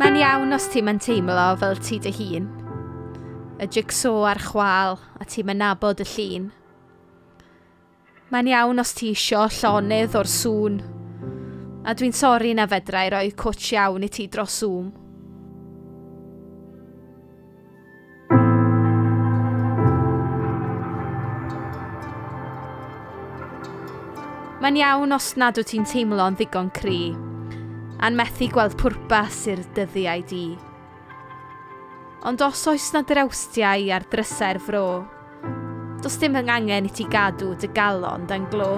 Mae'n iawn os ti'n teimlo fel ti dy hun. Y jig-so a'r chwâl a ti'n nabod y llun. Mae'n iawn os ti isho llonydd o'r sŵn. A dwi'n sori na fedrai roi cwtsh iawn i ti dros Zoom. Mae'n iawn os nad wyt ti'n teimlo'n ddigon cry, a'n methu gweld pwrpas i'r dyddiau di. Ond os oes na drawstiau ar ddrysau'r fro, does dim angen i ti gadw dy galon dan glo.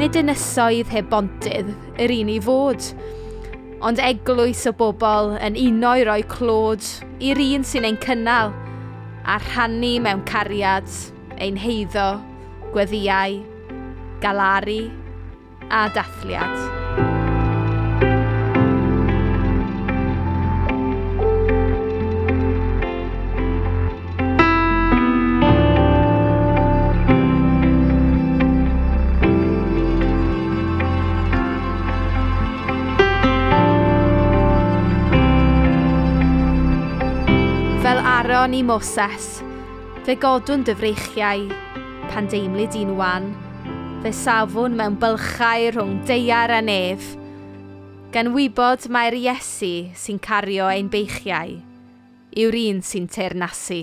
Nid ynysoedd heb bontydd yr un i fod, ond eglwys o bobl yn uno i roi clod i'r un sy'n ein cynnal, a rhannu mewn cariad, ein heiddo, gweddiau, galaru a dathliad. Fel Aron i Moses, fe godwn dyfreichiau, pan deimlu di'n wan, fe safwn mewn bylchau rhwng deiar a nef, gan wybod mai'r Iesu sy'n cario ein beichiau, yw'r un sy'n teyrnasu.